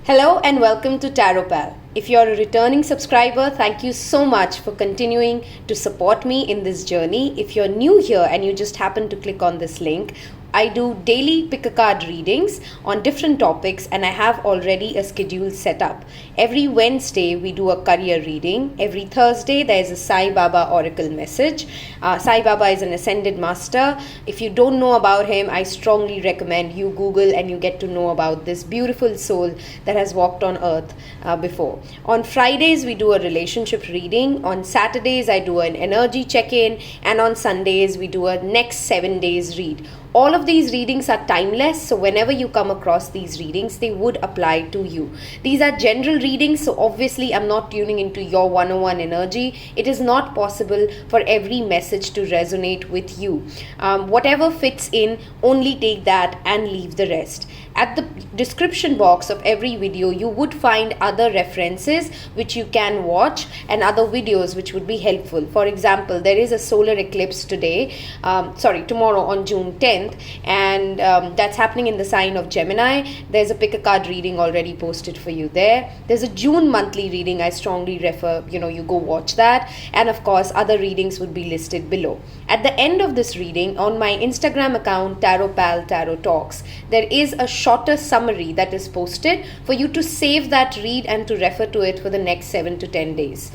Hello and welcome to Tarot Pal. If you're a returning subscriber, thank you so much for continuing to support me in this journey. If you're new here and you just happen to click on this link, I do daily pick a card readings on different topics and I have already a schedule set up. Every Wednesday we do a career reading. Every Thursday there is a Sai Baba oracle message. Sai Baba is an ascended master. If you don't know about him, I strongly recommend you Google and you get to know about this beautiful soul that has walked on earth before. On Fridays we do a relationship reading. On Saturdays I do an energy check-in, and on Sundays we do a next 7 days read. All of these readings are timeless, so whenever you come across these readings, they would apply to you. These are general readings, so obviously I'm not tuning into your 101 energy. It is not possible for every message to resonate with you. Whatever fits in, only take that and leave the rest. At the description box of every video, you would find other references which you can watch and other videos which would be helpful. For example, there is a solar eclipse tomorrow on June 10th, and that's happening in the sign of Gemini. There's a pick a card reading already posted for you there. There's a June monthly reading. I strongly refer, you go watch that. And of course, other readings would be listed below. At the end of this reading, on my Instagram account, Tarot Pal Tarot Talks, there is a shorter summary that is posted for you to save that read and to refer to it for the next 7 to 10 days.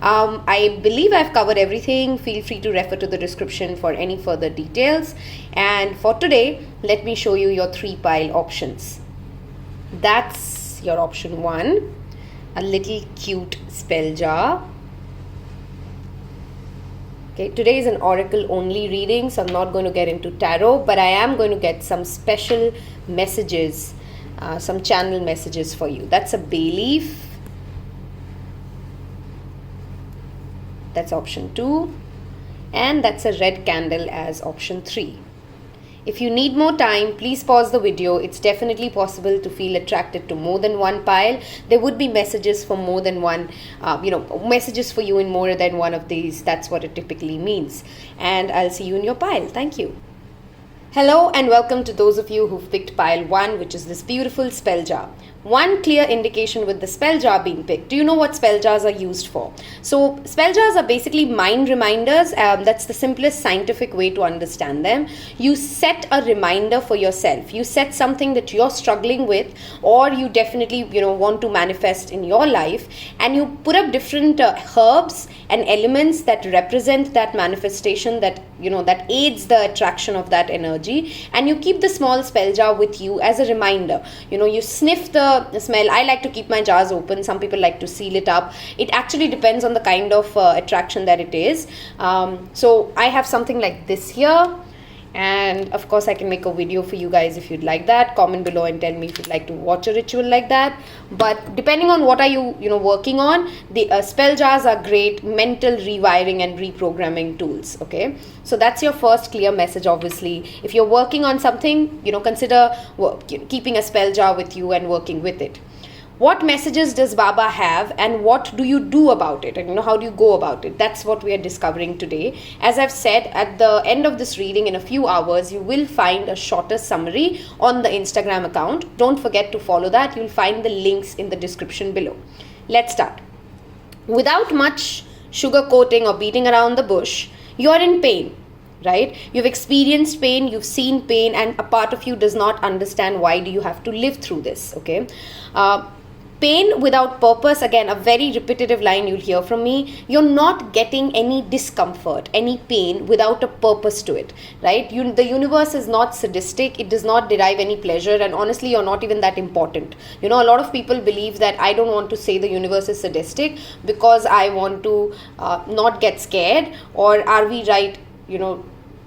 I believe I've covered everything. Feel free to refer to the description for any further details. And for today, let me show you your 3-pile options. That's your option 1, a little cute spell jar. Okay, today is an oracle only reading, so I'm not going to get into tarot, but I am going to get some special messages, some channel messages for you. That's a bay leaf. That's option 2, and that's a red candle as option 3. If you need more time, please pause the video. It's definitely possible to feel attracted to more than one pile. There would be messages for more than one, messages for you in more than one of these. That's what it typically means. And I'll see you in your pile. Thank you. Hello and welcome to those of you who've picked pile 1, which is this beautiful spell jar. One clear indication with the spell jar being picked. Do you know what spell jars are used for? So spell jars are basically mind reminders. That's the simplest scientific way to understand them. You set a reminder for yourself. You set something that you're struggling with, or you definitely want to manifest in your life, and you put up different herbs and elements that represent that manifestation, that that aids the attraction of that energy, and you keep the small spell jar with you as a reminder. You sniff the smell. I like to keep my jars open. Some people like to seal it up. It actually depends on the kind of attraction that it is. So I have something like this here, and of course I can make a video for you guys if you'd like that. Comment below and tell me if you'd like to watch a ritual like that. But depending on what are you working on, the spell jars are great mental rewiring and reprogramming tools. Okay, so that's your first clear message. Obviously, if you're working on something, consider keeping a spell jar with you and working with it. What messages does Baba have, and what do you do about it, and how do you go about it? That's what we are discovering today. As I've said, at the end of this reading in a few hours, you will find a shorter summary on the Instagram account. Don't forget to follow that. You'll find the links in the description below. Let's start. Without much sugarcoating or beating around the bush, you're in pain. Right? You've experienced pain, you've seen pain, and a part of you does not understand why do you have to live through this. Okay. Pain without purpose, again, a very repetitive line you'll hear from me. You're not getting any discomfort, any pain without a purpose to it, right? The universe is not sadistic. It does not derive any pleasure, and honestly, you're not even that important. A lot of people believe that I don't want to say the universe is sadistic because I want to not get scared, or are we right,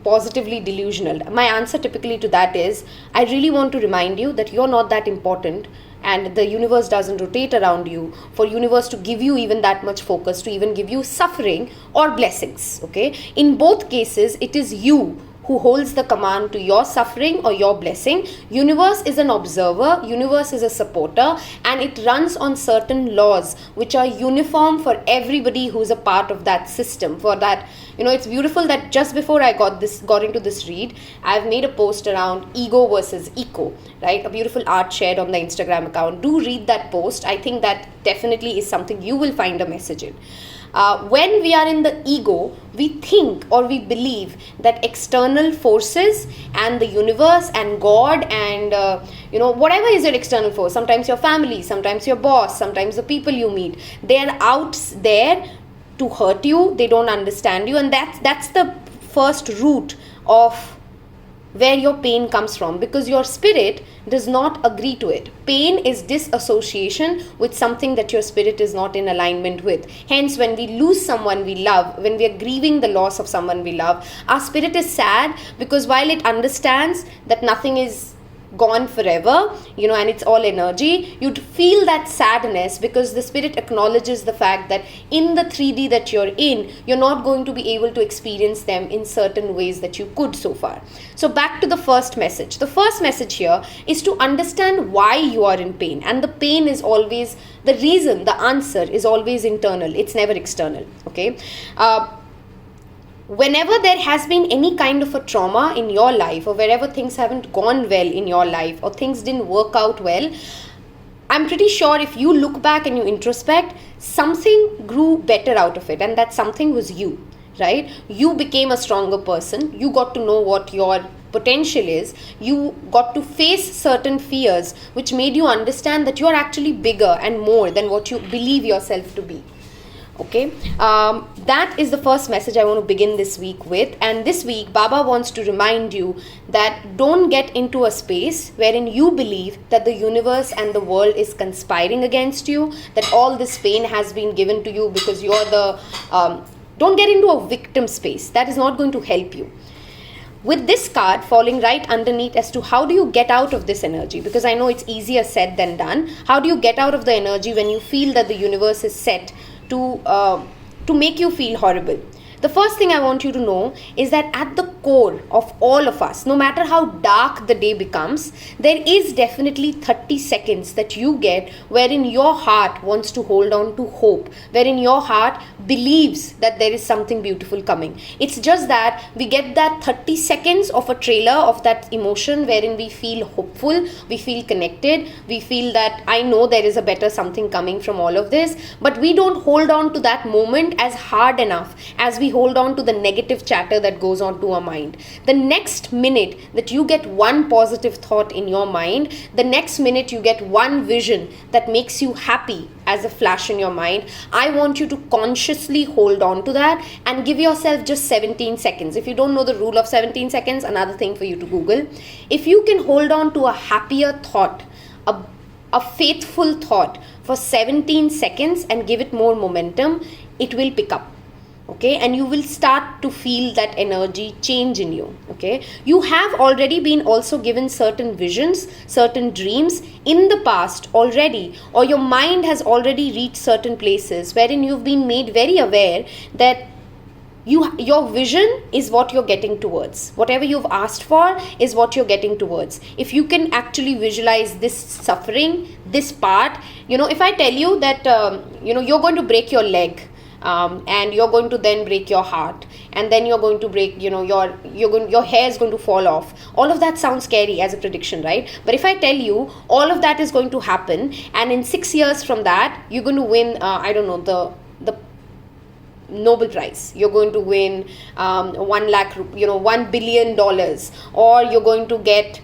positively delusional? My answer typically to that is, I really want to remind you that you're not that important, and the universe doesn't rotate around you for universe to give you even that much focus, to even give you suffering or blessings. Okay, in both cases it is you who holds the command to your suffering or your blessing. Universe is an observer, universe is a supporter, and it runs on certain laws which are uniform for everybody who's a part of that system, for that It's beautiful that just before I got into this read, I've made a post around ego versus eco, right? A beautiful art shared on the Instagram account. Do read that post. I think that definitely is something you will find a message in. When we are in the ego, we think or we believe that external forces and the universe and God and whatever is your external force, sometimes your family, sometimes your boss, sometimes the people you meet, they are out there to hurt you. They don't understand you, and that's the first root of where your pain comes from, because your spirit does not agree to it. Pain is disassociation with something that your spirit is not in alignment with. Hence, when we lose someone we love, when we are grieving the loss of someone we love, our spirit is sad, because while it understands that nothing is gone forever, and it's all energy, you'd feel that sadness because the spirit acknowledges the fact that in the 3D that you're in, you're not going to be able to experience them in certain ways that you could so far. So back to the first message. The first message here is to understand why you are in pain, and the pain is always the reason, the answer is always internal, it's never external. Okay. Whenever there has been any kind of a trauma in your life, or wherever things haven't gone well in your life, or things didn't work out well, I'm pretty sure if you look back and you introspect, something grew better out of it, and that something was you, right? You became a stronger person. You got to know what your potential is. You got to face certain fears, which made you understand that you are actually bigger and more than what you believe yourself to be. Okay, that is the first message I want to begin this week with. And this week, Baba wants to remind you that don't get into a space wherein you believe that the universe and the world is conspiring against you, that all this pain has been given to you because you're the... don't get into a victim space. That is not going to help you. With this card falling right underneath as to how do you get out of this energy, because I know it's easier said than done. How do you get out of the energy when you feel that the universe is set to make you feel horrible? The first thing I want you to know is that at the core of all of us, no matter how dark the day becomes, there is definitely 30 seconds that you get wherein your heart wants to hold on to hope, wherein your heart believes that there is something beautiful coming. It's just that we get that 30 seconds of a trailer of that emotion wherein we feel hopeful, we feel connected, we feel that I know there is a better something coming from all of this, but we don't hold on to that moment as hard enough as we hold on to the negative chatter that goes on to our mind. The next minute that you get one positive thought in your mind, the next minute you get one vision that makes you happy as a flash in your mind, I want you to consciously hold on to that and give yourself just 17 seconds. If you don't know the rule of 17 seconds, another thing for you to Google. If you can hold on to a happier thought, a faithful thought for 17 seconds and give it more momentum, it will pick up. Okay, and you will start to feel that energy change in you. Okay, you have already been also given certain visions, certain dreams in the past already, or your mind has already reached certain places wherein you've been made very aware that your vision is what you're getting towards. Whatever you've asked for is what you're getting towards. If you can actually visualize this suffering, this part, if I tell you that you're going to break your leg, and you're going to then break your heart, and then you're going to break, your hair is going to fall off. All of that sounds scary as a prediction, right? But if I tell you all of that is going to happen, and in 6 years from that, you're going to win, the Nobel Prize. You're going to win $1 billion, or you're going to get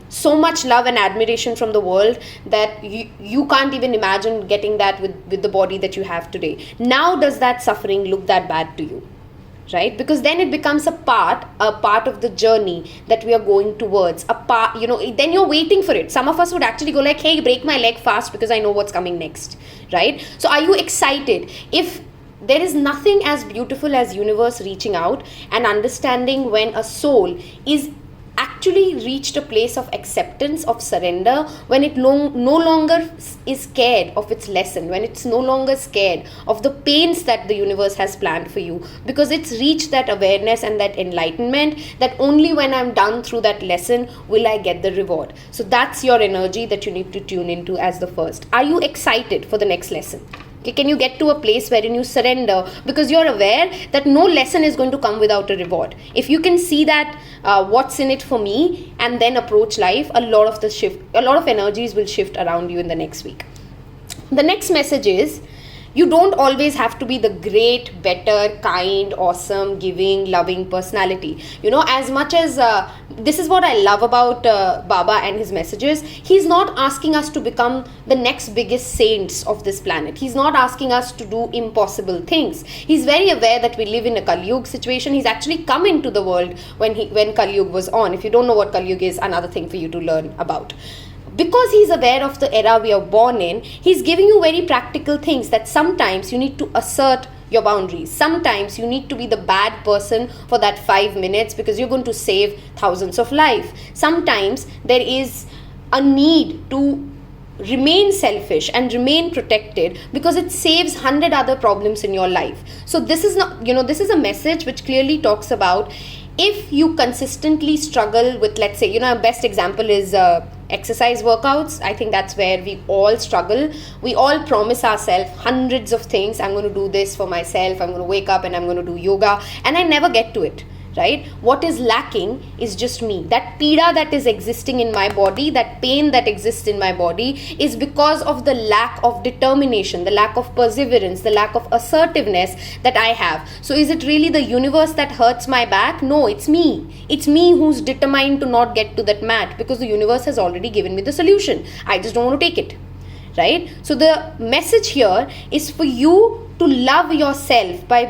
so much love and admiration from the world that you can't even imagine getting that with the body that you have today. Now, does that suffering look that bad to you? Right? Because then it becomes a part of the journey that we are going towards. Then you're waiting for it. Some of us would actually go like, hey, break my leg fast because I know what's coming next. Right? So are you excited? If there is nothing as beautiful as universe reaching out and understanding when a soul is actually reached a place of acceptance, of surrender, when it no longer is scared of its lesson, when it's no longer scared of the pains that the universe has planned for you, because it's reached that awareness and that enlightenment that only when I'm done through that lesson will I get the reward. So that's your energy that you need to tune into as the first. Are you excited for the next lesson? Okay, can you get to a place wherein you surrender because you're aware that no lesson is going to come without a reward? If you can see that what's in it for me and then approach life, a lot of energies will shift around you in the next week. The next message is, you don't always have to be the great, better, kind, awesome, giving, loving personality. As much as this is what I love about Baba and his messages, he's not asking us to become the next biggest saints of this planet. He's not asking us to do impossible things. He's very aware that we live in a Kali Yuga situation. He's actually come into the world when Kali Yuga was on. If you don't know what Kali Yuga is, another thing for you to learn about. Because he's aware of the era we are born in, he's giving you very practical things that sometimes you need to assert your boundaries. Sometimes you need to be the bad person for that 5 minutes because you're going to save thousands of lives. Sometimes there is a need to remain selfish and remain protected because it saves 100 other problems in your life. So this is not, this is a message which clearly talks about, if you consistently struggle with, let's say, a best example is exercise workouts. I think that's where we all struggle. We all promise ourselves hundreds of things. I'm going to do this for myself. I'm going to wake up and I'm going to do yoga. And I never get to it. Right? What is lacking is just me. That pida that is existing in my body, that pain that exists in my body is because of the lack of determination, the lack of perseverance, the lack of assertiveness that I have. So is it really the universe that hurts my back? No, it's me. It's me who's determined to not get to that mat because the universe has already given me the solution. I just don't want to take it. Right? So the message here is for you to love yourself by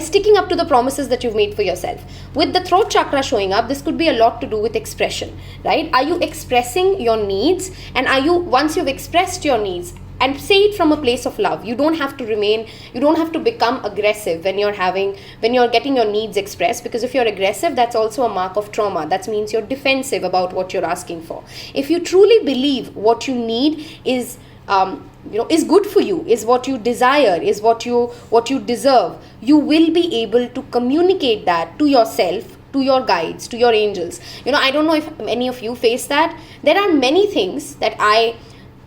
sticking up to the promises that you've made for yourself. With the throat chakra showing up, this could be a lot to do with expression, right? Are you expressing your needs? And once you've expressed your needs, and say it from a place of love. You don't have to become aggressive when you're getting your needs expressed, because if you're aggressive, that's also a mark of trauma. That means you're defensive about what you're asking for. If you truly believe what you need is good for you, is what you desire, is what you deserve, you will be able to communicate that to yourself, to your guides, to your angels. I don't know if any of you face that. There are many things that I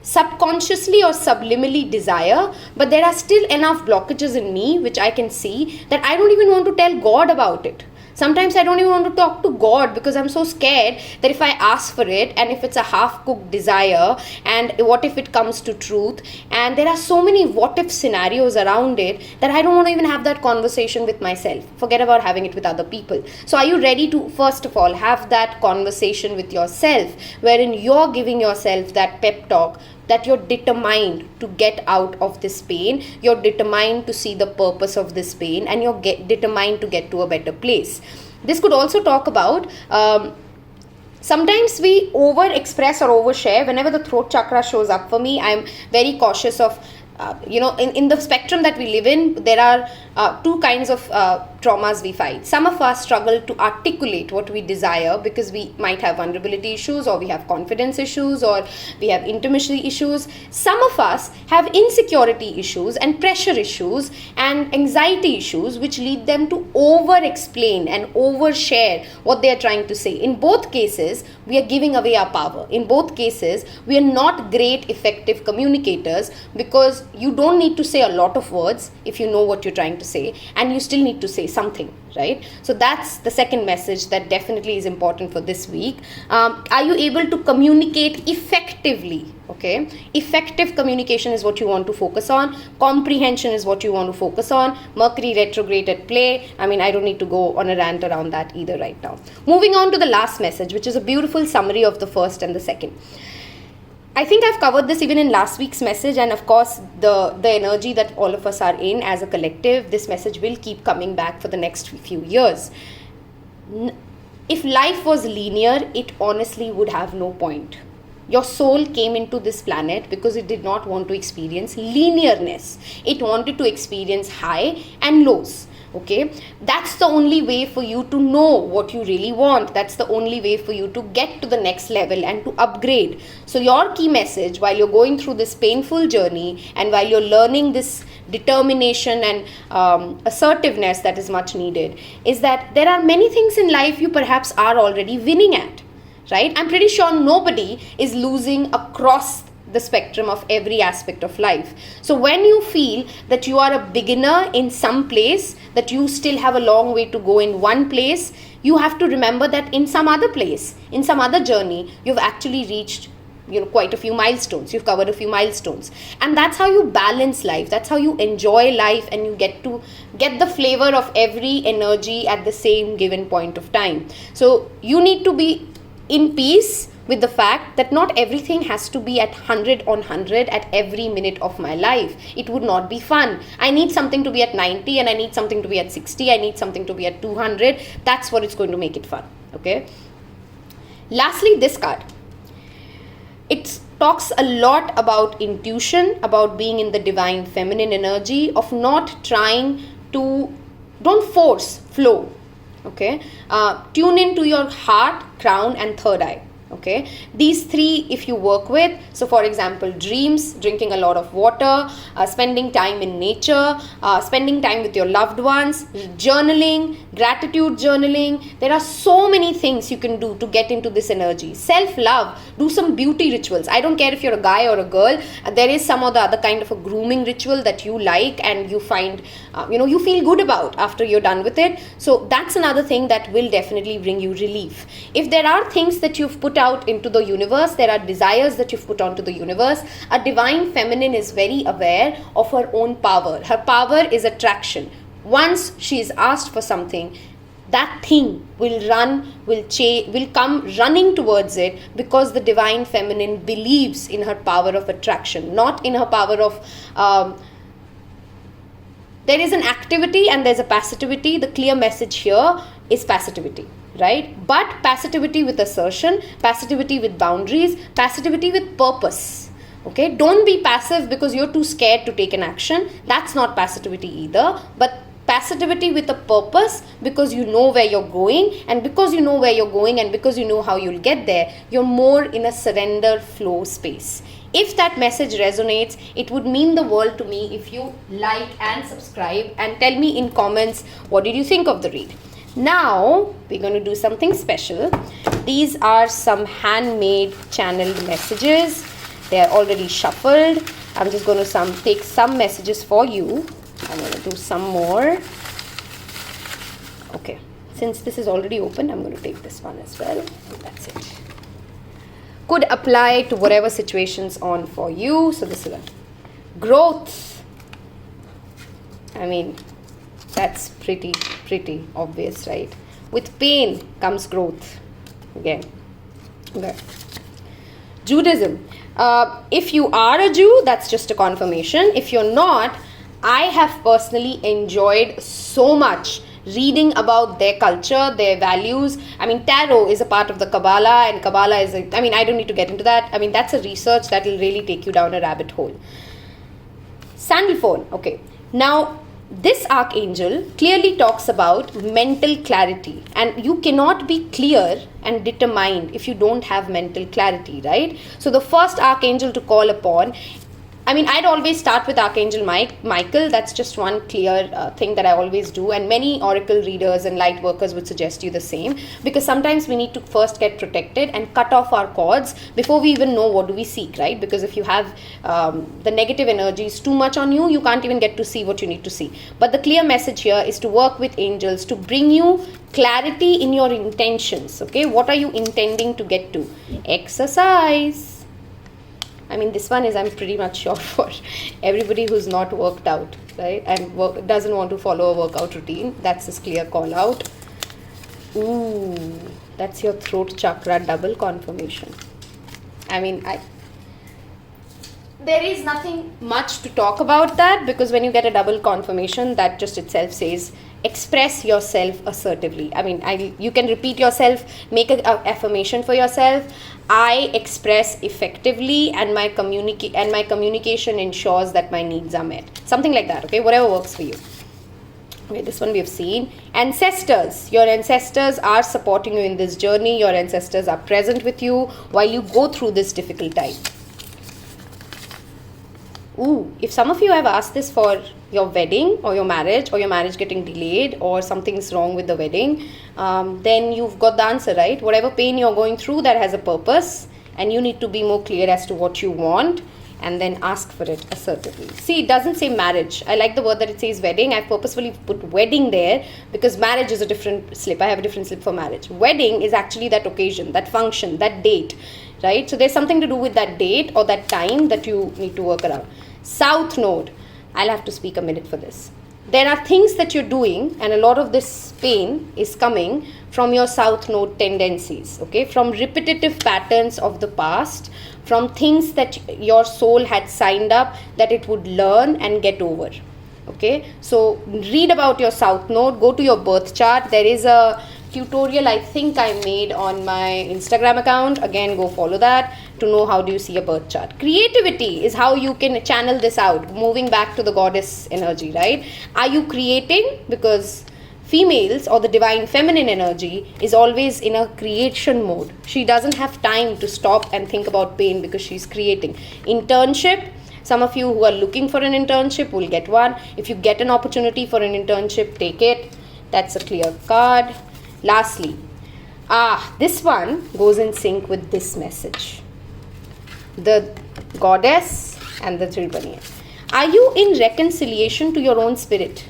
subconsciously or subliminally desire, but there are still enough blockages in me which I can see that I don't even want to tell God about it. Sometimes I don't even want to talk to God because I'm so scared that if I ask for it, and if it's a half-cooked desire, and what if it comes to truth, and there are so many what-if scenarios around it that I don't want to even have that conversation with myself. Forget about having it with other people. So are you ready to, first of all, have that conversation with yourself, wherein you're giving yourself that pep talk, that you're determined to get out of this pain, you're determined to see the purpose of this pain, and you're determined to get to a better place. This could also talk about sometimes we over-express or overshare. Whenever the throat chakra shows up for me, I'm very cautious of in the spectrum that we live in, there are two kinds of traumas we fight. Some of us struggle to articulate what we desire because we might have vulnerability issues, or we have confidence issues, or we have intimacy issues. Some of us have insecurity issues and pressure issues and anxiety issues, which lead them to over-explain and overshare what they are trying to say. In both cases, we are giving away our power. In both cases, we are not great, effective communicators, because you don't need to say a lot of words if you know what you're trying to say, and you still need to say something, right? So that's the second message that definitely is important for this week. Are you able to communicate effectively? Okay, effective communication is what you want to focus on. Comprehension is what you want to focus on. Mercury retrograde at play. I don't need to go on a rant around that either right now. Moving on to the last message, which is a beautiful summary of the first and the second. I think I've covered this even in last week's message, and of course the energy that all of us are in as a collective, this message will keep coming back for the next few years. If life was linear, it honestly would have no point. Your soul came into this planet because it did not want to experience linearness. It wanted to experience high and lows. Okay, that's the only way for you to know what you really want. That's the only way for you to get to the next level and to upgrade. So your key message while you're going through this painful journey, and while you're learning this determination and assertiveness that is much needed, is that there are many things in life you perhaps are already winning at, right? I'm pretty sure nobody is losing across the spectrum of every aspect of life. So when you feel that you are a beginner in some place, that you still have a long way to go in one place, you have to remember that in some other place, in some other journey, you've actually reached quite a few milestones. You've covered a few milestones, and that's how you balance life, that's how you enjoy life, and you get the flavor of every energy at the same given point of time. So you need to be in peace with the fact that not everything has to be at 100 on 100 at every minute of my life. It would not be fun. I need something to be at 90, and I need something to be at 60, I need something to be at 200. That's what it's going to make it fun. Okay, lastly, this card, it talks a lot about intuition, about being in the divine feminine energy, of not trying to, don't force flow. Okay, tune into your heart, crown, and third eye. Okay, these three if you work with, so for example, dreams, drinking a lot of water, spending time in nature, spending time with your loved ones, journaling, gratitude journaling. There are so many things you can do to get into this energy. Self-love, do some beauty rituals. I don't care if you're a guy or a girl, there is some or the other kind of a grooming ritual that you like and you find you feel good about after you're done with it. So that's another thing that will definitely bring you relief. If there are things that you've put out into the universe, there are desires that you've put onto the universe, a divine feminine is very aware of her own power. Her power is attraction. Once she is asked for something, that thing will come running towards it, because the divine feminine believes in her power of attraction, not in her power of there is an activity and there's a passivity. The clear message here is passivity, right? But passivity with assertion, passivity with boundaries, passivity with purpose. Okay, don't be passive because you're too scared to take an action. That's not passivity either, but passivity with a purpose, because you know where you're going, and because you know where you're going and because you know how you'll get there, you're more in a surrender flow space. If that message resonates, it would mean the world to me if you like and subscribe and tell me in comments what did you think of the read. Now we're going to do something special. These are some handmade channeled messages. They are already shuffled. I'm just going to take some messages for you. I'm going to do some more. Okay, since this is already open, I'm going to take this one as well. And that's it. Could apply to whatever situation's on for you. So this is a growth. I mean, that's pretty obvious, right? With pain comes growth. Again. Okay. Judaism. If you are a Jew, that's just a confirmation. If you're not, I have personally enjoyed so much reading about their culture, their values. I mean, tarot is a part of the Kabbalah, and Kabbalah is I don't need to get into that. I mean, that's a research that will really take you down a rabbit hole. Sandalphon. Okay. Now, this archangel clearly talks about mental clarity, and you cannot be clear and determined if you don't have mental clarity, right? So the first archangel to call upon, I'd always start with Archangel Michael. That's just one clear thing that I always do, and many oracle readers and light workers would suggest you the same, because sometimes we need to first get protected and cut off our cords before we even know what do we seek, right? Because if you have the negative energies too much on you, you can't even get to see what you need to see. But the clear message here is to work with angels to bring you clarity in your intentions. Okay, what are you intending to get to? Exercise. This one is, I'm pretty much sure, for everybody who's not worked out, right? And doesn't want to follow a workout routine. That's this clear call out. Ooh, that's your throat chakra double confirmation. There is nothing much to talk about that, because when you get a double confirmation, that just itself says express yourself assertively. You can repeat yourself, make an affirmation for yourself. I express effectively, and my communication ensures that my needs are met. Something like that, okay? Whatever works for you. Okay, this one we have seen. Ancestors. Your ancestors are supporting you in this journey. Your ancestors are present with you while you go through this difficult time. Ooh, if some of you have asked this for your wedding or your marriage getting delayed, or something's wrong with the wedding, then you've got the answer, right? Whatever pain you're going through, that has a purpose. and you need to be more clear as to what you want and then ask for it assertively. See, it doesn't say marriage. I like the word that it says wedding. I've purposefully put wedding there because marriage is a different slip. I have a different slip for marriage. Wedding is actually that occasion, that function, that date, right? So there's something to do with that date or that time that you need to work around. South Node. I'll have to speak a minute for this. There are things that you're doing, and a lot of this pain is coming from your South Node tendencies, okay? From repetitive patterns of the past, from things that your soul had signed up that it would learn and get over, okay? So read about your South Node, go to your birth chart. There is a tutorial I think I made on my Instagram account. Again, go follow that to know how do you see a birth chart. Creativity is how you can channel this out, moving back to the goddess energy, right? Are you creating? Because females or the divine feminine energy is always in a creation mode. She doesn't have time to stop and think about pain because she's creating. Internship. Some of you who are looking for an internship will get one. If you get an opportunity for an internship, take it. That's a clear card. Lastly, this one goes in sync with this message. The goddess and the Tribhani. Are you in reconciliation to your own spirit?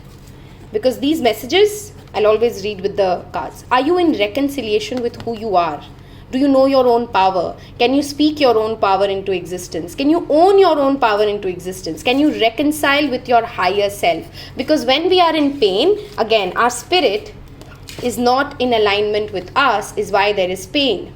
Because these messages, I'll always read with the cards. Are you in reconciliation with who you are? Do you know your own power? Can you speak your own power into existence? Can you own your own power into existence? Can you reconcile with your higher self? Because when we are in pain, again, our spirit is not in alignment with us, is why there is pain,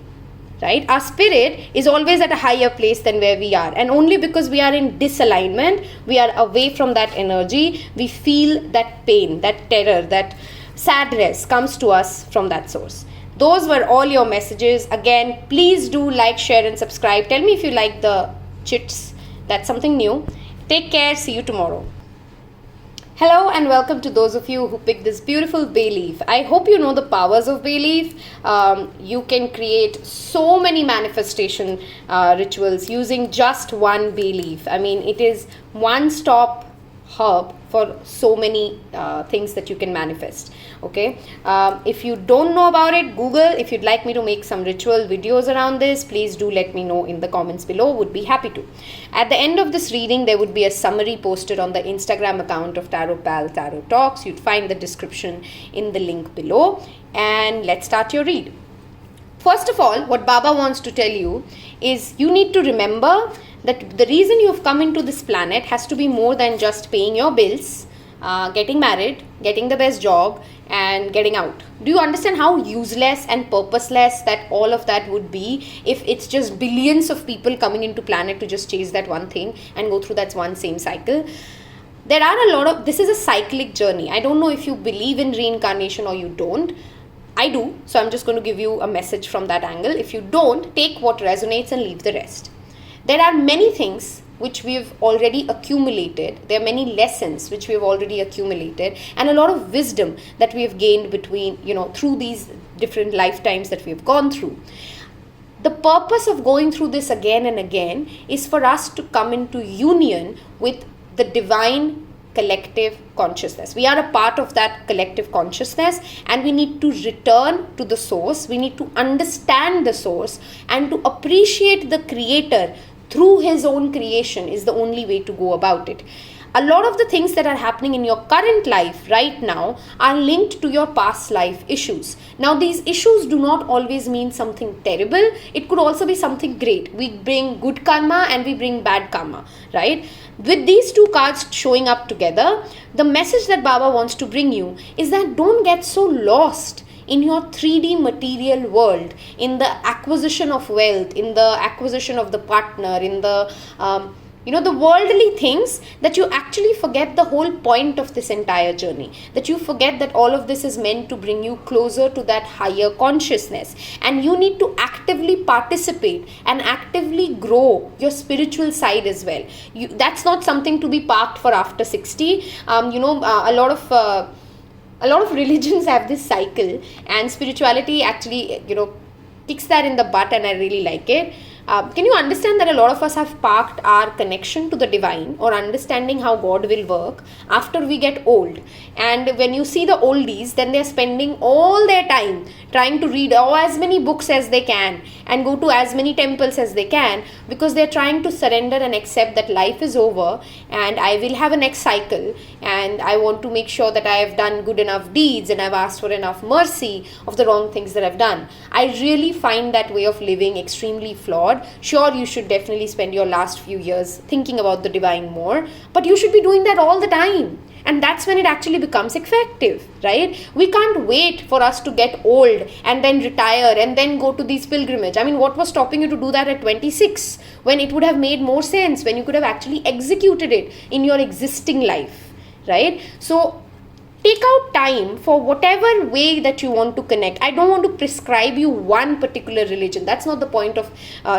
right? Our spirit is always at a higher place than where we are, and only because we are in disalignment, we are away from that energy, we feel that pain, that terror, that sadness comes to us from that source. Those were all your messages. Again, please do like, share and subscribe. Tell me if you like the chits. That's something new. Take care. See you tomorrow. Hello and welcome to those of you who picked this beautiful bay leaf. I hope you know the powers of bay leaf. You can create so many manifestation rituals using just one bay leaf. I mean, it is one-stop herb for so many things that you can manifest. Okay, if you don't know about it, Google. If you'd like me to make some ritual videos around this, please do let me know in the comments below. Would be happy to. At the end of this reading, there would be a summary posted on the Instagram account of Tarot Pal Tarot Talks. You'd find the description in the link below. And let's start your read. First of all, what Baba wants to tell you is you need to remember that the reason you've come into this planet has to be more than just paying your bills, getting married, getting the best job and getting out. Do you understand how useless and purposeless that all of that would be if it's just billions of people coming into planet to just chase that one thing and go through that one same cycle? There are a lot of, this is a cyclic journey. I don't know if you believe in reincarnation or you don't. I do, so I'm just going to give you a message from that angle. If you don't, take what resonates and leave the rest. There are many things which we've already accumulated. There are many lessons which we've already accumulated and a lot of wisdom that we have gained between, through these different lifetimes that we've gone through. The purpose of going through this again and again is for us to come into union with the divine collective consciousness. We are a part of that collective consciousness and we need to return to the source. We need to understand the source and to appreciate the creator through his own creation is the only way to go about it. A lot of the things that are happening in your current life right now are linked to your past life issues. Now, these issues do not always mean something terrible. It could also be something great. We bring good karma and we bring bad karma, right? With these two cards showing up together, the message that Baba wants to bring you is that don't get so lost in your 3D material world, in the acquisition of wealth, in the acquisition of the partner, in the, the worldly things, that you actually forget the whole point of this entire journey. That you forget that all of this is meant to bring you closer to that higher consciousness. And you need to actively participate and actively grow your spiritual side as well. That's not something to be parked for after 60. A lot of religions have this cycle and spirituality actually, kicks that in the butt and I really like it. Can you understand that a lot of us have parked our connection to the divine or understanding how God will work after we get old? And when you see the oldies, then they're spending all their time trying to read as many books as they can and go to as many temples as they can, because they're trying to surrender and accept that life is over and I will have a next cycle, and I want to make sure that I have done good enough deeds and I've asked for enough mercy of the wrong things that I've done. I really find that way of living extremely flawed. Sure, you should definitely spend your last few years thinking about the divine more, but you should be doing that all the time. And that's when it actually becomes effective, right? We can't wait for us to get old and then retire and then go to these pilgrimage. I mean, what was stopping you to do that at 26 when it would have made more sense, when you could have actually executed it in your existing life, right? So take out time for whatever way that you want to connect. I don't want to prescribe you one particular religion. That's not the point of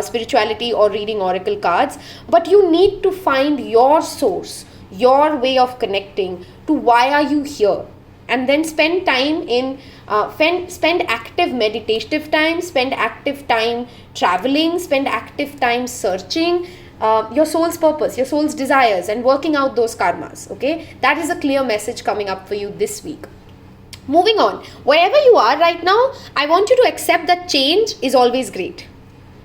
spirituality or reading oracle cards. But you need to find your source, your way of connecting to why are you here, and then spend time in spend active meditative time, spend active time traveling, spend active time searching your soul's purpose, your soul's desires, and working out those karmas. Okay, that is a clear message coming up for you this week. Moving on, wherever you are right now, I want you to accept that change is always great.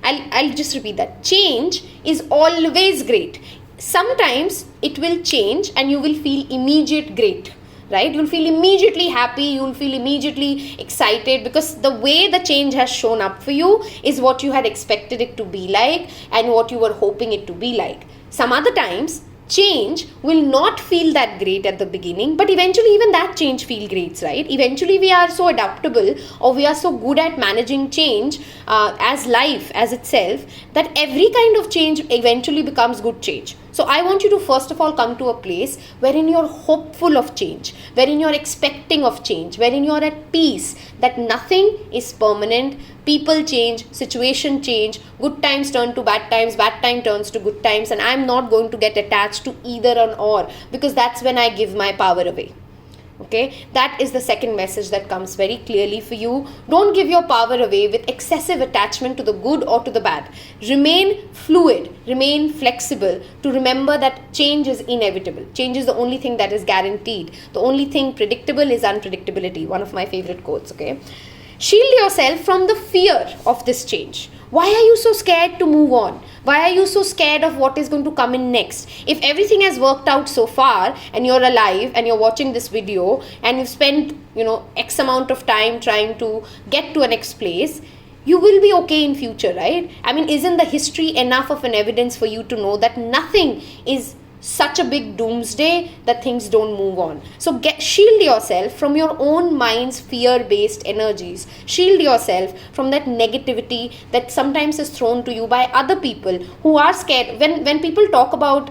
I'll just repeat that. Change is always great. Sometimes it will change and you will feel immediate great, right? You'll feel immediately happy, you'll feel immediately excited, because the way the change has shown up for you is what you had expected it to be like and what you were hoping it to be like. Some other times, change will not feel that great at the beginning, but eventually even that change feels great, right? Eventually we are so adaptable, or we are so good at managing change as life as itself, that every kind of change eventually becomes good change. So I want you to first of all come to a place wherein you're hopeful of change, wherein you're expecting of change, wherein you're at peace that nothing is permanent. People change, situation change, good times turn to bad time turns to good times, and I'm not going to get attached to either or, because that's when I give my power away. Okay, that is the second message that comes very clearly for you. Don't give your power away with excessive attachment to the good or to the bad. Remain fluid, remain flexible, to remember that change is inevitable. Change is the only thing that is guaranteed. The only thing predictable is unpredictability. One of my favorite quotes, okay? Shield yourself from the fear of this change. Why are you so scared to move on? Why are you so scared of what is going to come in next? If everything has worked out so far and you're alive and you're watching this video and you've spent, X amount of time trying to get to a next place, you will be okay in future, right? I mean, isn't the history enough of an evidence for you to know that nothing is such a big doomsday that things don't move on? So shield yourself from your own mind's fear-based energies. Shield yourself from that negativity that sometimes is thrown to you by other people who are scared. When people talk about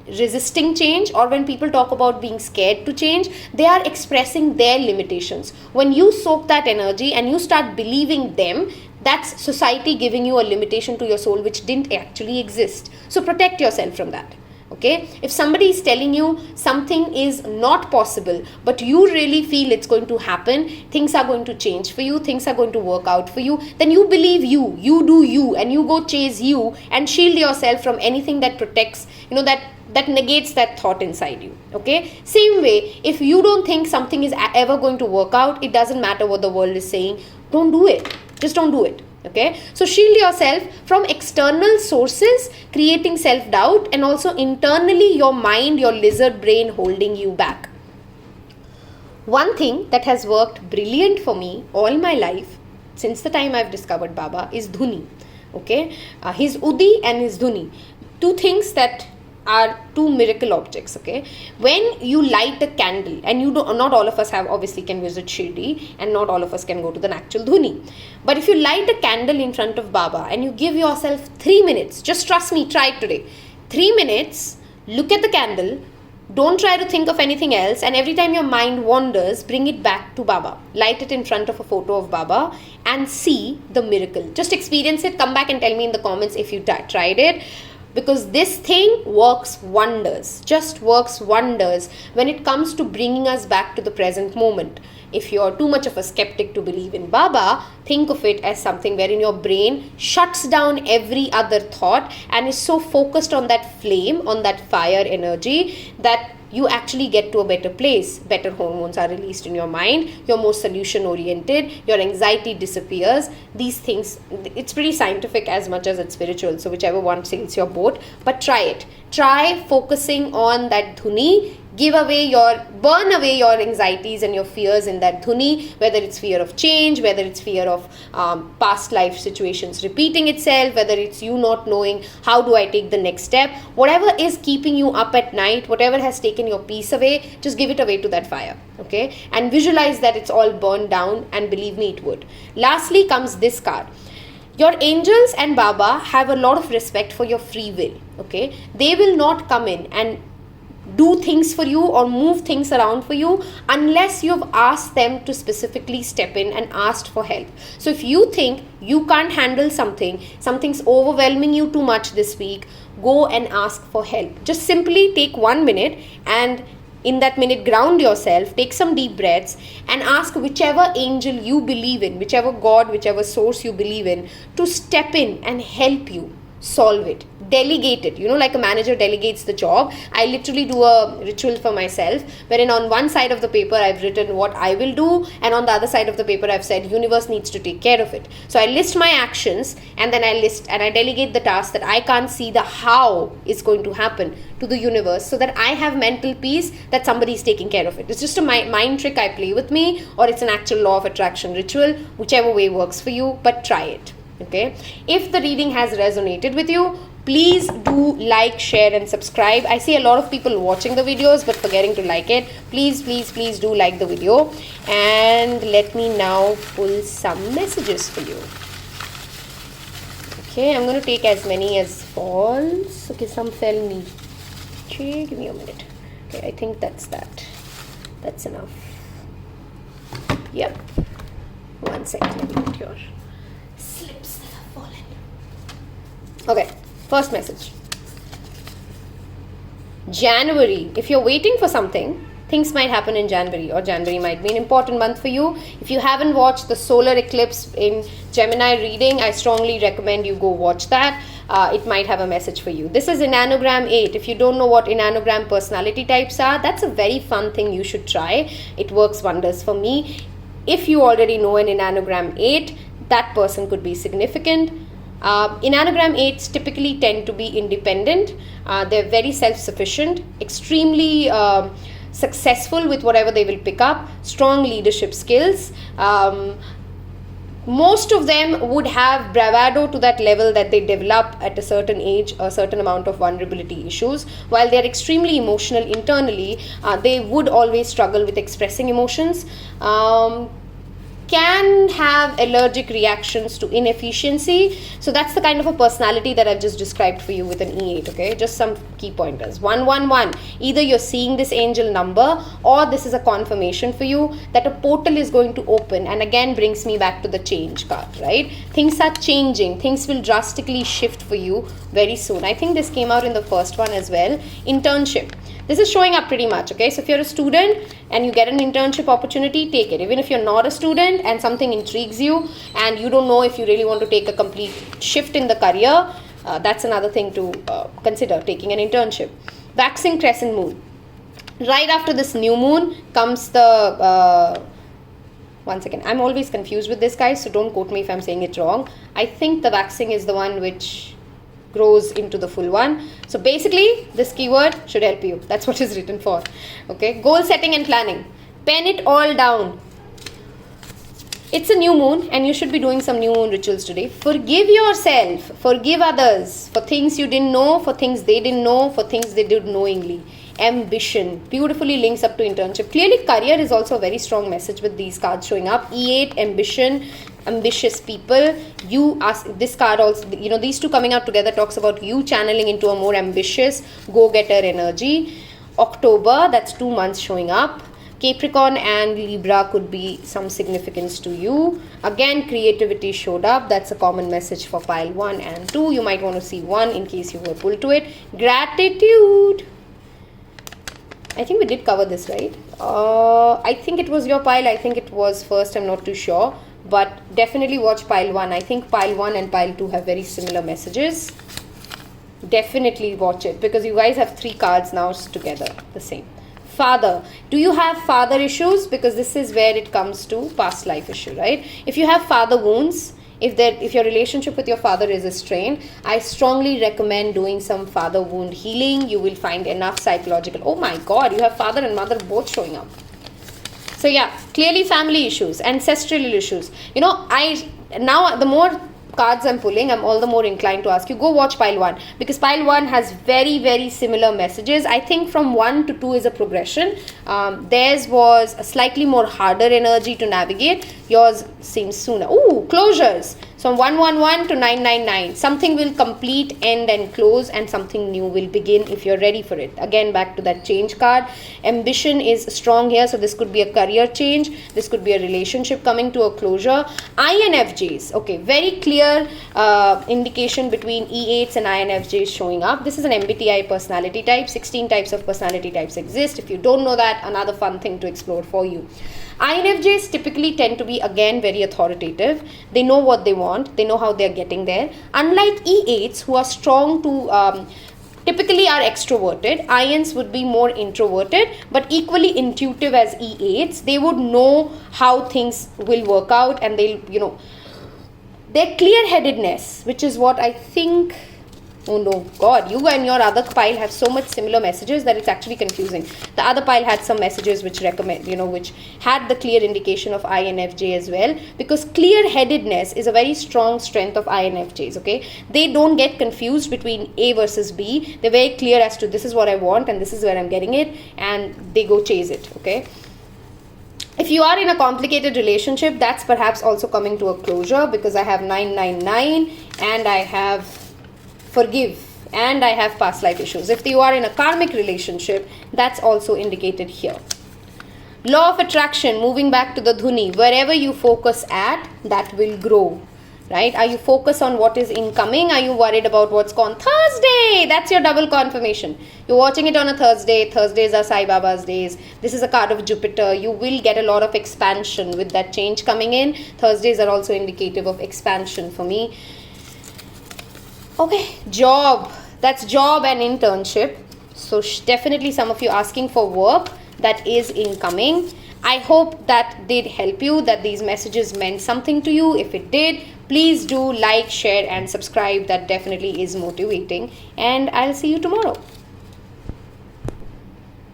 resisting change, or when people talk about being scared to change, they are expressing their limitations. When you soak that energy and you start believing them, that's society giving you a limitation to your soul which didn't actually exist. So protect yourself from that. Okay, if somebody is telling you something is not possible, but you really feel it's going to happen, things are going to change for you, things are going to work out for you, then you believe you do you, and you go chase you and shield yourself from anything that protects, that negates that thought inside you. Okay, same way, if you don't think something is ever going to work out, it doesn't matter what the world is saying, don't do it. Just don't do it. Okay, so shield yourself from external sources creating self-doubt, and also internally your mind, your lizard brain holding you back. One thing that has worked brilliant for me all my life since the time I've discovered Baba is Dhuni. Okay, his Udi and his Dhuni, two things that are two miracle objects. Okay, when you light a candle, and not all of us obviously can visit Shirdi, and not all of us can go to the actual Dhuni, but if you light a candle in front of Baba and you give yourself 3 minutes, just trust me, try it today, 3 minutes, look at the candle, don't try to think of anything else, and every time your mind wanders, bring it back to Baba. Light it in front of a photo of Baba and see the miracle. Just experience it. Come back and tell me in the comments if you tried it. Because this thing works wonders, just works wonders when it comes to bringing us back to the present moment. If you're too much of a skeptic to believe in Baba, think of it as something wherein your brain shuts down every other thought and is so focused on that flame, on that fire energy, that you actually get to a better place. Better hormones are released in your mind, you're more solution oriented, your anxiety disappears. These things, it's pretty scientific as much as it's spiritual, so whichever one sails your boat, but try it. Try focusing on that dhuni. Burn away your anxieties and your fears in that dhuni, whether it's fear of change, whether it's fear of past life situations repeating itself, whether it's you not knowing how do I take the next step. Whatever is keeping you up at night, whatever has taken your peace away, just give it away to that fire, okay? And visualize that it's all burned down, and believe me, it would. Lastly comes this card. Your angels and Baba have a lot of respect for your free will, okay? They will not come in and do things for you or move things around for you unless you've asked them to specifically step in and asked for help. So if you think you can't handle something's overwhelming you too much this week, go and ask for help. Just simply take 1 minute, and in that minute ground yourself, take some deep breaths, and ask whichever angel you believe in, whichever God, whichever source you believe in, to step in and help you solve it. Delegate it, like a manager delegates the job. I literally do a ritual for myself wherein on one side of the paper I've written what I will do, and on the other side of the paper I've said universe needs to take care of it. So I list my actions, and then I delegate the task that I can't see the how is going to happen to the universe, so that I have mental peace that somebody is taking care of it. It's just a mind trick I play with me, or it's an actual law of attraction ritual, whichever way works for you, but try it. Okay, if the reading has resonated with you, please do like, share and subscribe. I see a lot of people watching the videos but forgetting to like it. Please do like the video, and let me now pull some messages for you. Okay, I'm going to take as many as falls. Okay, some fell me. Okay, give me a minute. Okay, I think that's enough. Yep. 1 second, let me put your slips that have fallen. Okay, first message. January. If you're waiting for something, things might happen in January, or January might be an important month for you. If you haven't watched the solar eclipse in Gemini reading, I strongly recommend you go watch that. It might have a message for you. This is Enneagram 8. If you don't know what Enneagram personality types are, that's a very fun thing you should try. It works wonders for me. If you already know an Enneagram 8, that person could be significant. Enneagram 8s typically tend to be independent. They're very self-sufficient, extremely successful with whatever they will pick up, strong leadership skills. Most of them would have bravado to that level that they develop at a certain age, a certain amount of vulnerability issues. While they are extremely emotional internally, they would always struggle with expressing emotions. Can have allergic reactions to inefficiency. So that's the kind of a personality that I've just described for you with an E8, okay? Just some key pointers. 111. Either you're seeing this angel number, or this is a confirmation for you that a portal is going to open, and again brings me back to the change card, right? Things are changing. Things will drastically shift for you very soon. I think this came out in the first one as well. Internship. This is showing up pretty much, okay? So if you're a student and you get an internship opportunity, take it. Even if you're not a student and something intrigues you and you don't know if you really want to take a complete shift in the career, that's another thing to consider, taking an internship. Waxing crescent moon. Right after this new moon comes the... one second. I'm always confused with this, guys, so don't quote me if I'm saying it wrong. I think the waxing is the one which grows into the full one. So basically, this keyword should help you. That's what is written for. Okay, goal setting and planning. Pen it all down. It's a new moon and you should be doing some new moon rituals today. Forgive yourself, forgive others for things you didn't know, for things they didn't know, for things they did knowingly. Ambition beautifully links up to internship. Clearly, career is also a very strong message with these cards showing up. E8, ambition, ambitious people. You ask this card also, these two coming out together talks about you channeling into a more ambitious, go-getter energy. October, that's 2 months showing up. Capricorn and Libra could be some significance to you. Again, creativity showed up. That's a common message for pile 1 and 2. You might want to see 1 in case you were pulled to it. Gratitude. I think we did cover this, right? I think it was your pile. I think it was first. I'm not too sure. But definitely watch pile 1. I think pile 1 and pile 2 have very similar messages. Definitely watch it because you guys have 3 cards now together. The same. Father. Do you have father issues? Because this is where it comes to past life issue, right? If you have father wounds, if your relationship with your father is strained, I strongly recommend doing some father wound healing. You will find enough psychological. Oh my God, you have father and mother both showing up. So yeah, clearly family issues, ancestral issues. Now the more cards I'm pulling, I'm all the more inclined to ask you, go watch pile 1 because pile 1 has very, very similar messages. I think from 1 to 2 is a progression. Theirs was a slightly more harder energy to navigate. Yours seems sooner. Ooh, closures. So 111 to 999. Something will complete, end and close, and something new will begin if you're ready for it. Again, back to that change card. Ambition is strong here. So this could be a career change. This could be a relationship coming to a closure. INFJs. Okay, very clear indication between E8s and INFJs showing up. This is an MBTI personality type. 16 types of personality types exist. If you don't know that, another fun thing to explore for you. INFJs typically tend to be, again, very authoritative. They know what they want. They know how they're getting there. Unlike E8s, who are strong to, typically are extroverted. INs would be more introverted, but equally intuitive as E8s. They would know how things will work out, and they'll, their clear-headedness, which is what I think... Oh no, God, you and your other pile have so much similar messages that it's actually confusing. The other pile had some messages which recommend, which had the clear indication of INFJ as well, because clear-headedness is a very strong strength of INFJs, okay? They don't get confused between A versus B. They're very clear as to this is what I want and this is where I'm getting it, and they go chase it, okay? If you are in a complicated relationship, that's perhaps also coming to a closure because I have 999 and I have forgive and I have past life issues. If you are in a karmic relationship, that's also indicated here. Law of attraction, moving back to the dhuni, wherever you focus at, that will grow, right? Are you focused on what is incoming? Are you worried about what's gone? Thursday, that's your double confirmation. You're watching it on a Thursday. Thursdays are Sai Baba's days. This is a card of Jupiter. You will get a lot of expansion with that change coming in. Thursdays are also indicative of expansion for me. Okay, job. That's job and internship. So definitely some of you asking for work that is incoming. I hope that did help you, that these messages meant something to you. If it did, please do like, share and subscribe. That definitely is motivating. And I'll see you tomorrow.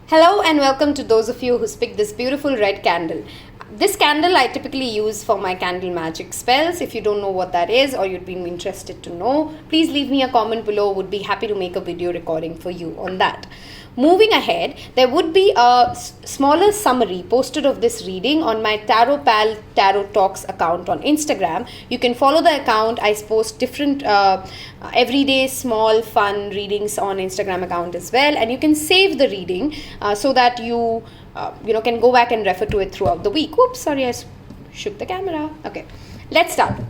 Hello and welcome to those of you who picked this beautiful red candle. This candle I typically use for my candle magic spells. If you don't know what that is or you'd be interested to know, please leave me a comment below. Would be happy to make a video recording for you on that. Moving ahead, there would be a smaller summary posted of this reading on my Tarot Pal Tarot Talks account on Instagram. You can follow the account. I post different everyday small fun readings on Instagram account as well, and you can save the reading so that you can go back and refer to it throughout the week. Oops, sorry, I shook the camera. Okay, let's start.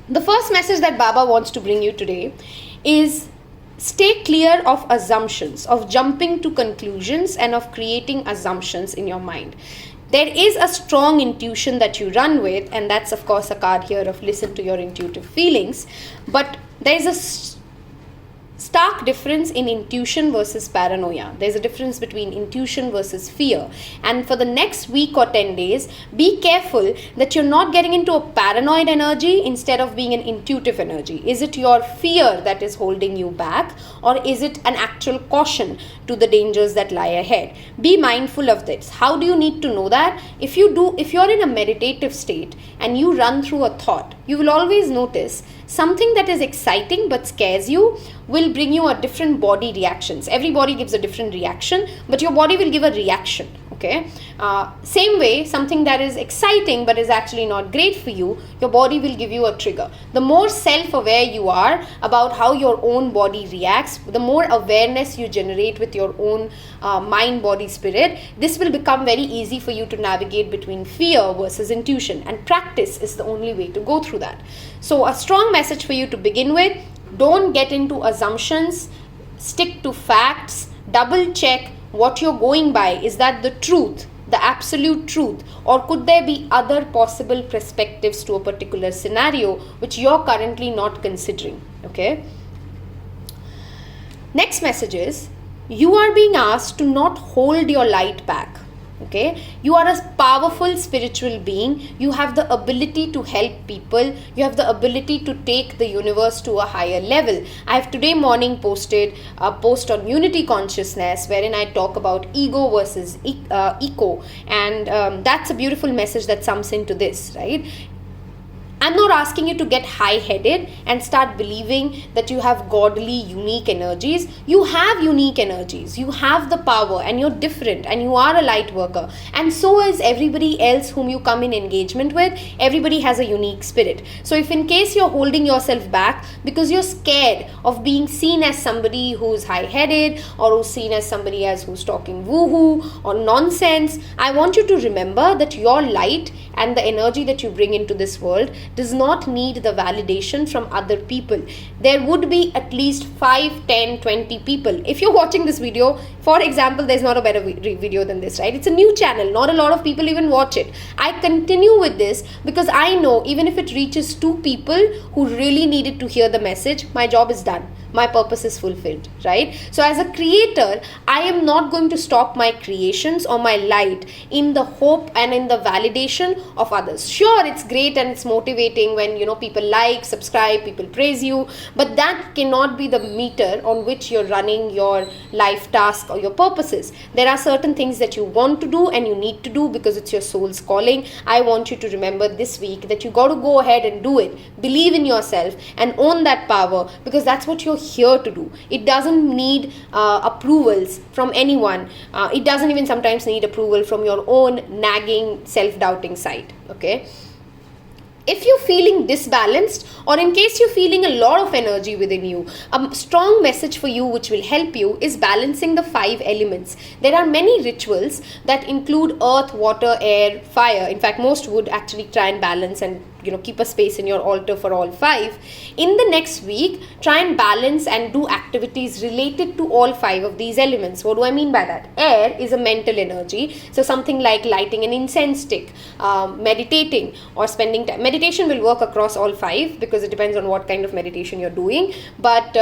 The first message that Baba wants to bring you today is stay clear of assumptions, of jumping to conclusions and of creating assumptions in your mind. There is a strong intuition that you run with, and that's of course a card here of listen to your intuitive feelings, but there is a stark difference in intuition versus paranoia. There's a difference between intuition versus fear. And for the next week or 10 days, be careful that you're not getting into a paranoid energy instead of being an intuitive energy. Is it your fear that is holding you back, or is it an actual caution to the dangers that lie ahead? Be mindful of this. How do you need to know that? If you're in a meditative state and you run through a thought, you will always notice something that is exciting but scares you will bring you a different body reactions. Every body gives a different reaction, but your body will give a reaction, okay? Same way, something that is exciting but is actually not great for you, your body will give you a trigger. The more self-aware you are about how your own body reacts, the more awareness you generate with your own mind, body, spirit, this will become very easy for you to navigate between fear versus intuition, and practice is the only way to go through that. So a strong message for you to begin with: don't get into assumptions, stick to facts, double check, what you're going by, is that the truth, the absolute truth, or could there be other possible perspectives to a particular scenario which you're currently not considering? Okay. Next message is, you are being asked to not hold your light back. Okay, you are a powerful spiritual being. You have the ability to help people. You have the ability to take the universe to a higher level. I have today morning posted a post on unity consciousness wherein I talk about ego versus eco, and that's a beautiful message that sums into this, right? I'm not asking you to get high-headed and start believing that you have godly, unique energies. You have unique energies. You have the power, and you're different, and you are a light worker. And so is everybody else whom you come in engagement with. Everybody has a unique spirit. So if in case you're holding yourself back because you're scared of being seen as somebody who's high-headed, or who's seen as somebody who's talking woohoo or nonsense, I want you to remember that your light and the energy that you bring into this world does not need the validation from other people. There would be at least 5, 10, 20 people. If you're watching this video, for example, there's not a better video than this, right? It's a new channel. Not a lot of people even watch it. I continue with this because I know even if it reaches 2 people who really needed to hear the message, my job is done. My purpose is fulfilled, right? So as a creator, I am not going to stop my creations or my light in the hope and in the validation of others. Sure, it's great and it's motivating when, people like, subscribe, people praise you, but that cannot be the meter on which you're running your life task or your purposes. There are certain things that you want to do and you need to do because it's your soul's calling. I want you to remember this week that you got to go ahead and do it. Believe in yourself and own that power, because that's what you're here to do. It doesn't need approvals from anyone. It doesn't even sometimes need approval from your own nagging, self-doubting side. Okay. If you're feeling disbalanced, or in case you're feeling a lot of energy within you, a strong message for you which will help you is balancing the 5 elements. There are many rituals that include earth, water, air, fire. In fact, most would actually try and balance and keep a space in your altar for all 5. In the next week, try and balance and do activities related to all 5 of these elements. What do I mean by that? Air is a mental energy, so something like lighting an incense stick, meditating, or spending time. Meditation will work across all 5 because it depends on what kind of meditation you're doing, but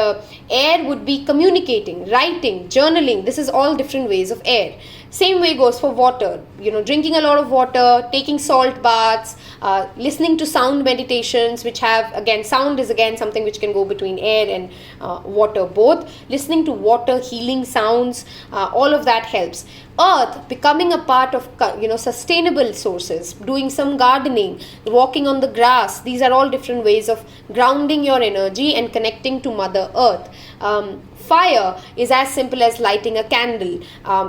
air would be communicating, writing, journaling. This is all different ways of air. Same way goes for water, drinking a lot of water, taking salt baths, listening to sound meditations, which have, again, sound is again something which can go between air and water both. Listening to water healing sounds, all of that helps. Earth, becoming a part of sustainable sources, doing some gardening, walking on the grass. These are all different ways of grounding your energy and connecting to Mother Earth. Fire is as simple as lighting a candle,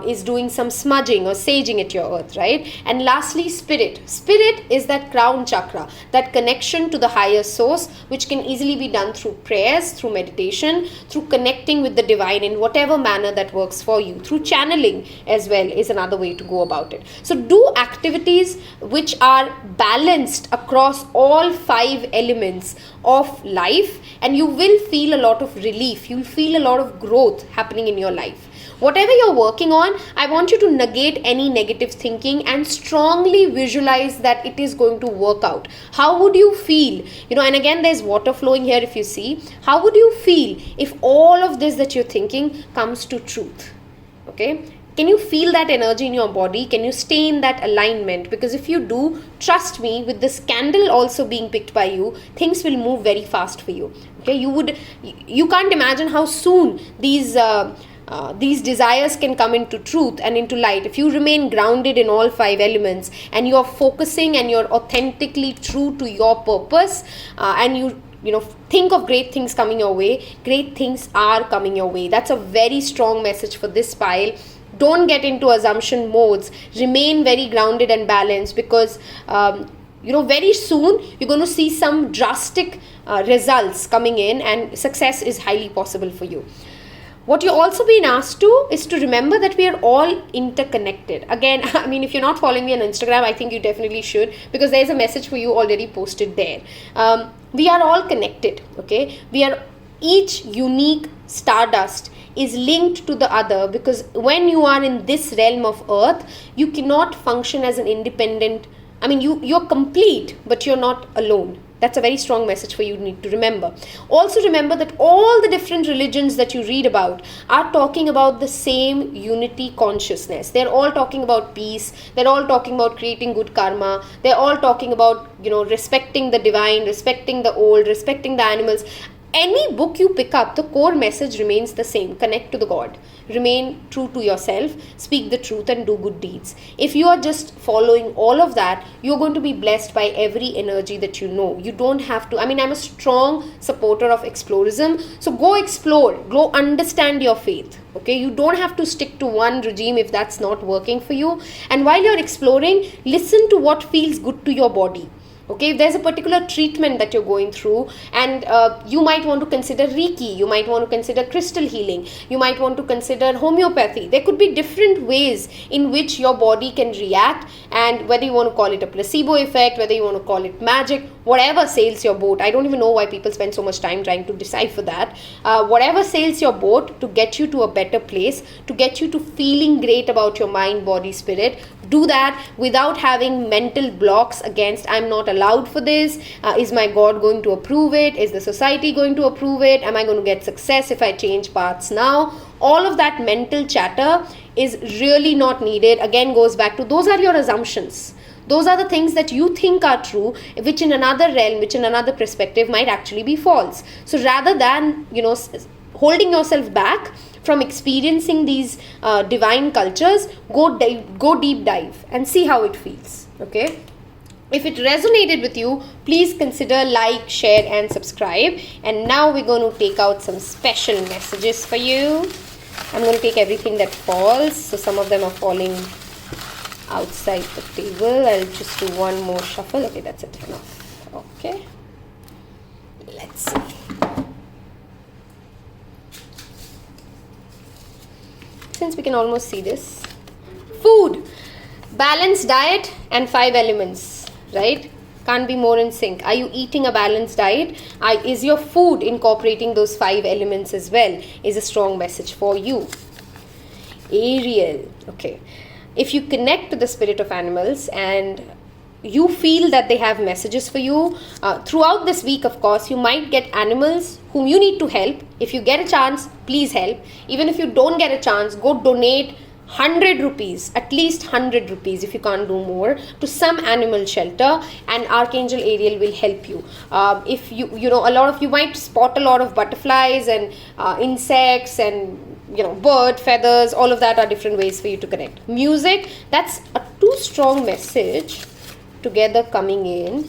is doing some smudging or saging at your earth, right? And lastly, spirit. Spirit is that crown chakra, that connection to the higher source, which can easily be done through prayers, through meditation, through connecting with the divine in whatever manner that works for you. Through channeling as well is another way to go about it. So do activities which are balanced across all 5 elements of life, and you will feel a lot of relief. You'll feel a lot of growth happening in your life. Whatever you're working on, I want you to negate any negative thinking and strongly visualize that it is going to work out. How would you feel? And again, there's water flowing here if you see. How would you feel if all of this that you're thinking comes to truth? Okay. Can you feel that energy in your body? Can you stay in that alignment? Because if you do, trust me, with this candle also being picked by you, things will move very fast for you. Okay, you can't imagine how soon these desires can come into truth and into light. If you remain grounded in all 5 elements and you're focusing and you're authentically true to your purpose, and you think of great things coming your way, great things are coming your way. That's a very strong message for this pile. Don't get into assumption modes. Remain very grounded and balanced, because very soon you're going to see some drastic results coming in, and success is highly possible for you. What you're also being asked to is to remember that we are all interconnected. Again, I mean, if you're not following me on Instagram, I think you definitely should, because there's a message for you already posted there. We are all connected, okay? We are each unique stardust is linked to the other, because when you are in this realm of earth, you cannot function as an independent, I mean, you're complete, but you're not alone. That's a very strong message for you need to remember. Also remember that all the different religions that you read about are talking about the same unity consciousness. They're all talking about peace. They're all talking about creating good karma. They're all talking about, respecting the divine, respecting the old, respecting the animals. Any book you pick up, the core message remains the same. Connect to the God. Remain true to yourself. Speak the truth and do good deeds. If you are just following all of that, you're going to be blessed by every energy that you know. You don't have to. I mean, I'm a strong supporter of explorism. So go explore. Go understand your faith. Okay, you don't have to stick to one regime if that's not working for you. And while you're exploring, listen to what feels good to your body. Okay, if there's a particular treatment that you're going through, and you might want to consider Reiki, you might want to consider crystal healing, you might want to consider homeopathy. There could be different ways in which your body can react, and whether you want to call it a placebo effect, whether you want to call it magic, whatever sails your boat. I don't even know why people spend so much time trying to decipher that. Whatever sails your boat to get you to a better place, to get you to feeling great about your mind, body, spirit, do that without having mental blocks against, I'm not allowed for this, is my God going to approve it, is the society going to approve it, am I going to get success if I change paths now? All of that mental chatter is really not needed. Again, goes back to, those are your assumptions. Those are the things that you think are true, which in another realm, which in another perspective might actually be false. So rather than, holding yourself back from experiencing these divine cultures, go deep dive and see how it feels. Okay. If it resonated with you, please consider like, share and subscribe. And now we're going to take out some special messages for you. I'm going to take everything that falls. So some of them are falling outside the table. I'll just do one more shuffle. Okay, that's it. Enough. Okay. Let's see. Since we can almost see this. Food. Balanced diet and 5 elements. Right? Can't be more in sync. Are you eating a balanced diet? Is your food incorporating those 5 elements as well? Is a strong message for you. Ariel. Okay. If you connect to the spirit of animals and you feel that they have messages for you, throughout this week, of course, you might get animals whom you need to help. If you get a chance, please help. Even if you don't get a chance, go donate 100 rupees, at least 100 rupees if you can't do more, to some animal shelter, and Archangel Ariel will help you. If you might spot a lot of butterflies and insects and bird feathers, all of that are different ways for you to connect. Music, that's a too strong message together coming in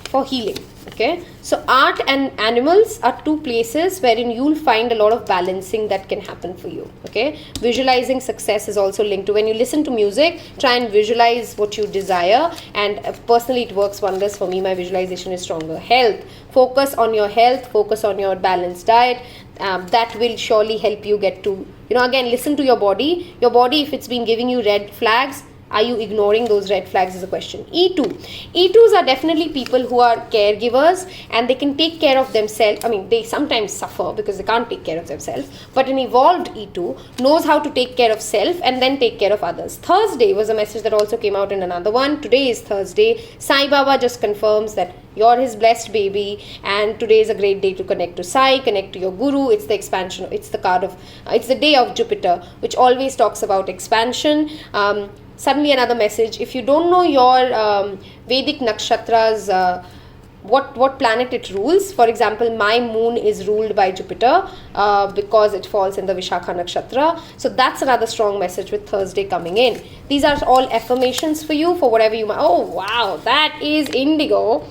for healing. Okay, so art and animals are 2 places wherein you'll find a lot of balancing that can happen for you. Okay, visualizing success is also linked to, when you listen to music, try and visualize what you desire, and personally it works wonders for me. My visualization is stronger. Health, focus on your health, focus on your balanced diet. That will surely help you get to, again, listen to your body. Your body, if it's been giving you red flags, are you ignoring those red flags is a question. E2s are definitely people who are caregivers and they can take care of themselves. I mean, they sometimes suffer because they can't take care of themselves. But an evolved E2 knows how to take care of self and then take care of others. Thursday was a message that also came out in another one. Today is Thursday. Sai Baba just confirms that you're his blessed baby, and today is a great day to connect to Sai, connect to your Guru. It's the expansion. It's the day of Jupiter, which always talks about expansion. Suddenly another message. If you don't know your Vedic nakshatras, what planet it rules, for example, my moon is ruled by Jupiter because it falls in the Vishakha nakshatra. So that's another strong message with Thursday coming in. These are all affirmations for you for whatever you might. Oh wow, that is indigo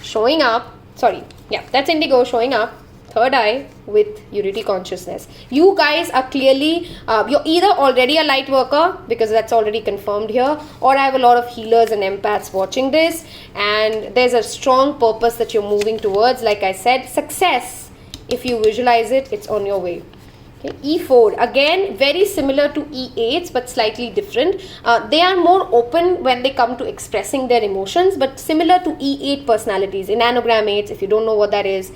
showing up. That's indigo showing up. Third eye with unity consciousness. You guys are clearly, you're either already a light worker, because that's already confirmed here, or I have a lot of healers and empaths watching this, and there's a strong purpose that you're moving towards. Like I said, success, if you visualize it, it's on your way. Okay. E4, again, very similar to E8s, but slightly different. They are more open when they come to expressing their emotions, but similar to E8 personalities. Enneagram 8s, if you don't know what that is,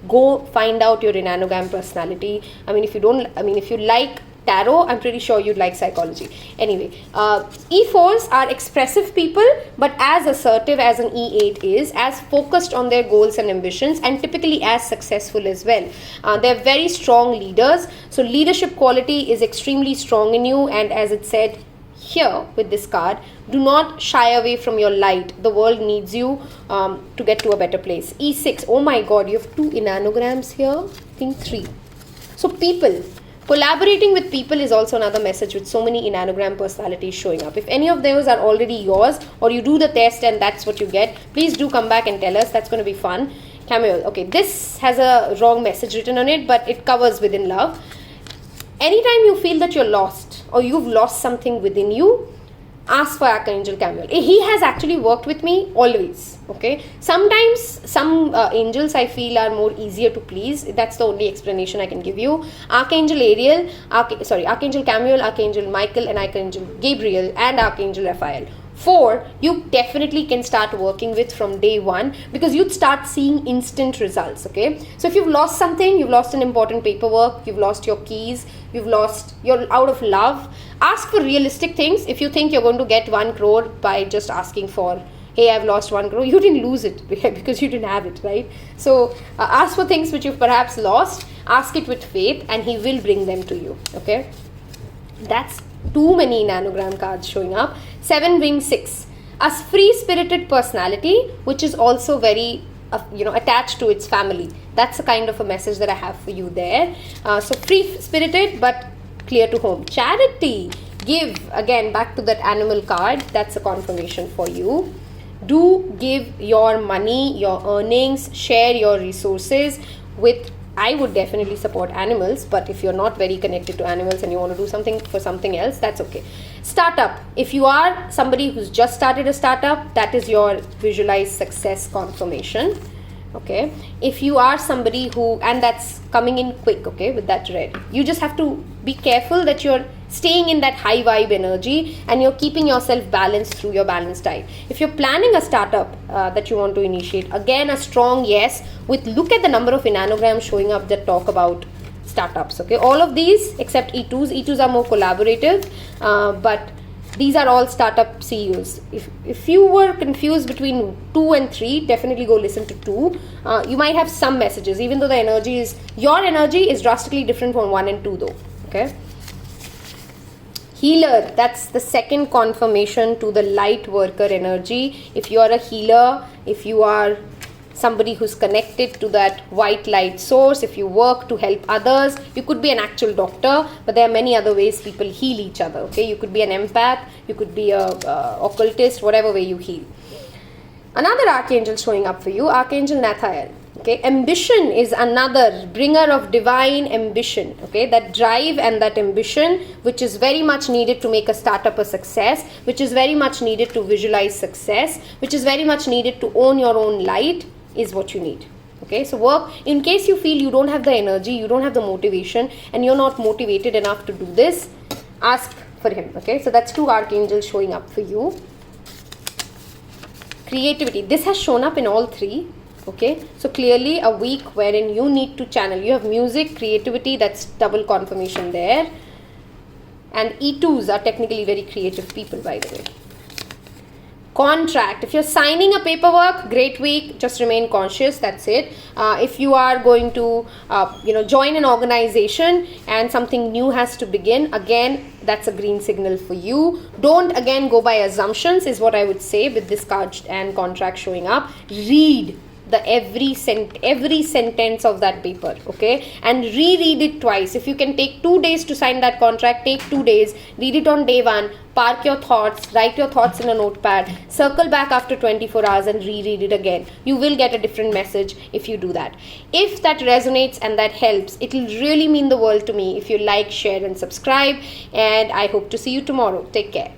Go find out your enneagram personality. If you like tarot, I'm pretty sure you'd like psychology. Anyway, E4s are expressive people, but as assertive as an E8 is, as focused on their goals and ambitions, and typically as successful as well. They're very strong leaders, so leadership quality is extremely strong in you, and as it said here with this card, do not shy away from your light. The world needs you to get to a better place. E6, oh my god, you have 2 enneagrams here, I think 3. So people, collaborating with people is also another message with so many enneagram personalities showing up. If any of those are already yours, or you do the test and that's what you get, please do come back and tell us. That's going to be fun. Cameo, okay, this has a wrong message written on it, but it covers within love. Anytime you feel that you're lost or you've lost something within you, ask for Archangel Chamuel. He has actually worked with me always. Okay, sometimes some angels I feel are more easier to please. That's the only explanation I can give you. Archangel Ariel, Archangel Chamuel, Archangel Michael, and Archangel Gabriel, and Archangel Raphael. 4, you definitely can start working with from day 1, because you'd start seeing instant results. Okay, so if you've lost something, you've lost an important paperwork, you've lost your keys, you're out of love, ask for realistic things. If you think you're going to get 1 crore by just asking for, hey, I've lost 1 crore, you didn't lose it because you didn't have it, right? So ask for things which you've perhaps lost, ask it with faith, and he will bring them to you. Okay, that's too many enneagram cards showing up. 7 wing 6, a free-spirited personality, which is also very attached to its family. That's the kind of a message that I have for you there. So free-spirited but clear to home. Charity, give, again back to that animal card, that's a confirmation for you. Do give your money, your earnings, share your resources with, I would definitely support animals, but if you're not very connected to animals and you want to do something for something else, that's okay. Startup, if you are somebody who's just started a startup, that is your visualized success confirmation. Okay, if you are somebody who, and that's coming in quick, okay, with that red, you just have to be careful that you're staying in that high vibe energy and you're keeping yourself balanced through your balanced diet. If you're planning a startup that you want to initiate, again a strong yes, with look at the number of enneagrams showing up that talk about startups. Okay, all of these except E2s are more collaborative, but these are all startup CEOs. If you were confused between 2 and 3, definitely go listen to 2. You might have some messages, even though your energy is drastically different from 1 and 2 though. Okay. Healer, that's the second confirmation to the light worker energy. If you are a healer, if you are somebody who's connected to that white light source, if you work to help others, you could be an actual doctor, but there are many other ways people heal each other. Okay, you could be an empath, you could be a occultist, whatever way you heal. Another archangel showing up for you, Archangel Nathael. Okay, ambition is another bringer of divine ambition. Okay, that drive and that ambition, which is very much needed to make a startup a success, which is very much needed to visualize success, which is very much needed to own your own light, is what you need. Okay, so work, in case you feel you don't have the energy, you don't have the motivation, and you're not motivated enough to do this, ask for him. Okay, so that's 2 archangels showing up for you. Creativity, this has shown up in all 3. Okay, so clearly a week wherein you need to channel. You have music, creativity, that's double confirmation there. And E2s are technically very creative people, by the way. Contract, if you're signing a paperwork, great week, just remain conscious, that's it. If you are going to join an organization and something new has to begin, again that's a green signal for you. Don't again go by assumptions, is what I would say with this card and contract showing up. Read the every sentence of that paper, okay, and reread it twice. If you can take 2 days to sign that contract, take 2 days, read it on day 1, park your thoughts, write your thoughts in a notepad, circle back after 24 hours and reread it again. You will get a different message if you do that. If that resonates and that helps, it will really mean the world to me if you like, share and subscribe, and I hope to see you tomorrow. Take care.